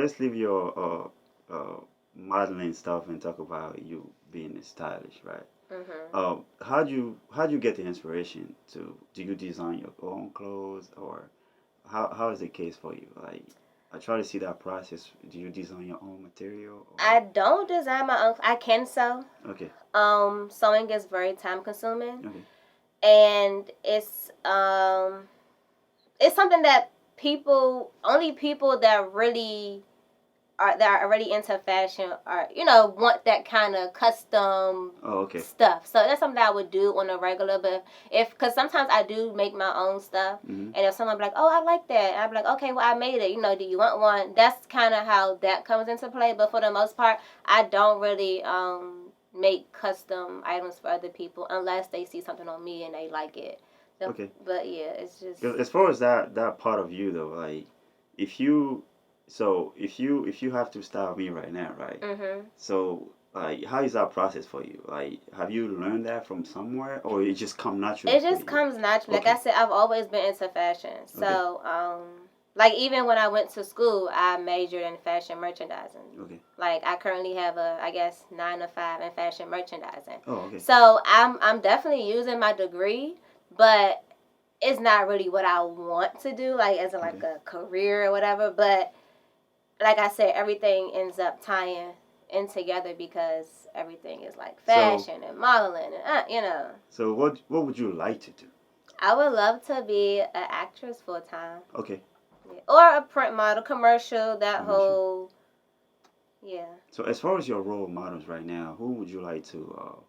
let's leave your modeling stuff and talk about you being stylish, right? Mhm. How do you get the inspiration to do you design your own clothes or how is the case for you? Like I try to see that process. Do you design your own material or I don't design my own. I can sew. okay, Sewing is very time consuming, okay. and it's something that only people that are already into fashion are want that kind of custom Oh, okay. stuff. So that's something that I would do on a regular. But because sometimes I do make my own stuff, Mm-hmm. and if someone be like, "Oh, I like that," I'd be like, "Okay, well, I made it. Do you want one?" That's kind of how that comes into play. But for the most part, I don't really make custom items for other people unless they see something on me and they like it. Okay. But yeah, it's just. 'Cause as far as that part of you though, like if you if you have to style me right now, right? Mhm. So like how is that process for you? Like have you learned that from somewhere or it just come naturally It for just you? comes naturally. Like I Okay. said, I've always been into fashion. Okay. So, like even when I went to school, I majored in fashion merchandising. Okay. Like I currently have I guess 9 to 5 in fashion merchandising. Oh, okay. So I'm definitely using my degree, but it's not really what I want to do, like as like Okay. a career or whatever. But like I said, everything ends up tying in together because everything is like So fashion and modeling and. so what would you like to do? I would love to be an actress full time. Okay. Yeah. Or a print model, commercial, that Commercial. whole, yeah. So as far as your role models right now, who would you like to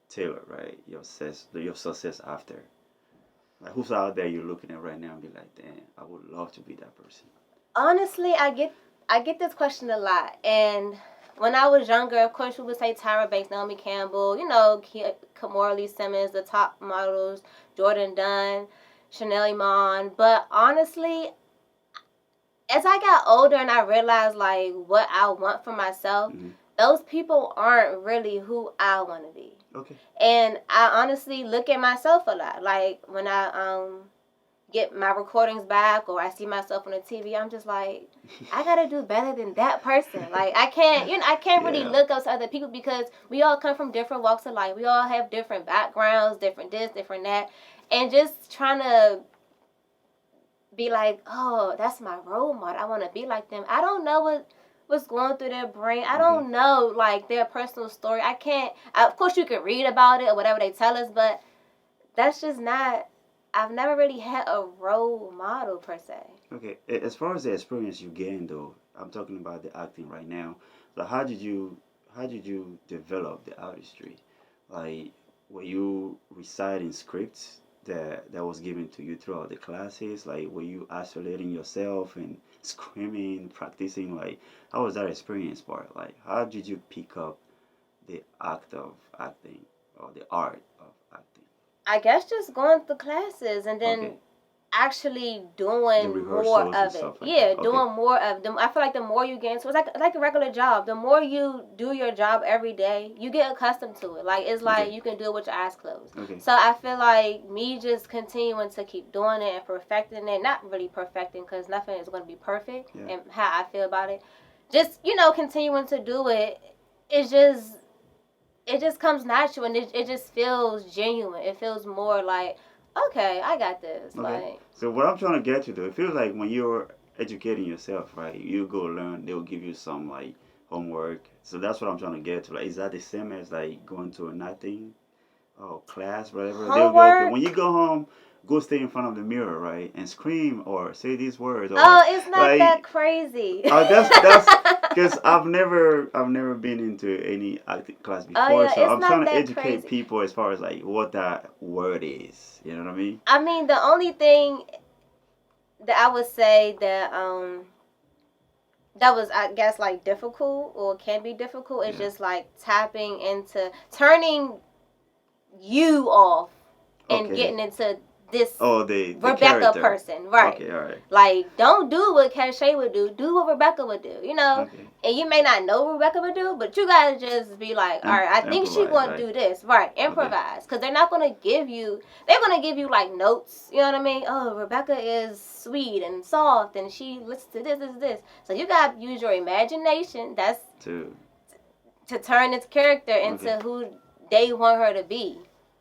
tailor, right? Your success after. Like who's out there you're looking at right now and be like, damn, I would love to be that person. Honestly, I get this question a lot, and when I was younger, of course, we would say Tyra Banks, Naomi Campbell, Kimora Lee Simmons, the top models, Jordan Dunn, Chanel Iman. But honestly, as I got older and I realized like what I want for myself, Mm-hmm. those people aren't really who I want to be. Okay. And I honestly look at myself a lot. Like when I get my recordings back or I see myself on the TV, I'm just like, I gotta do better than that person. Like I can't really Yeah. look up to other people because we all come from different walks of life. We all have different backgrounds, different this, different that, and just trying to be like, oh, that's my role model. I want to be like them. I don't know what's going through their brain. I Okay. don't know like their personal story. I can't. Of course, you can read about it or whatever they tell us, but that's just not. I've never really had a role model per se. Okay. As far as the experience you gained though, I'm talking about the acting right now. So how did you develop the artistry? Like were you reciting scripts that was given to you throughout the classes? Like were you isolating yourself and screaming, practicing? Like how was that experience part? Like how did you pick up the act of acting or the art of acting? I guess just going through classes and then Okay. actually The doing more rehearsals and of it. stuff like Yeah, that. Okay. doing more of them. I feel like the more you get into it, it's like a regular job. The more you do your job every day, you get accustomed to it. Like it's like Okay. you can do it with your eyes closed. Okay. So I feel like me just continuing to keep doing it and perfecting it, not really perfecting because nothing is going to be perfect Yeah. and how I feel about it. Just continuing to do it. It's just comes natural and it just feels genuine. It feels more like, okay, I got this. Okay. Like, So what I'm trying to get to though, it feels like when you're educating yourself, right? You go learn, they'll give you some like homework. So that's what I'm trying to get to. Like, is that the same as like going to an acting class, whatever? They'll go, okay, when homework. you go home, go stay in front of the mirror, right, and scream or say these words or Oh, it's not that like crazy. that's because I've never been into any acting class Oh before, yeah, so it's I'm trying not to that educate crazy. people as far as like what that word is. You know what I mean? I mean, the only thing that I would say that was, I guess, like difficult or can be difficult is Yeah. just like tapping into turning you off and Okay. getting into this the Rebecca character. person, right? Okay, all right. Like, don't do what CASHAEY would do. Do what Rebecca would do, you know? Okay. And you may not know what Rebecca would do, but you gotta just be like, all right, I think she Improvise, gonna right. do this. Right, improvise. Because they're not gonna give you, they're gonna give you, like, notes, you know what I mean? Oh, Rebecca is sweet and soft, and she listens to this. So you gotta use your imagination, that's to turn this character into who they want her to be.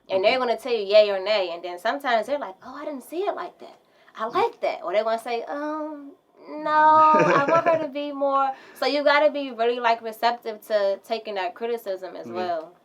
And they're going to tell you yay or nay. And then sometimes they're like, oh, I didn't see it like that. I like that. Or they're going to say, no, I want her to be more. So you got to be really, like, receptive to taking that criticism as well.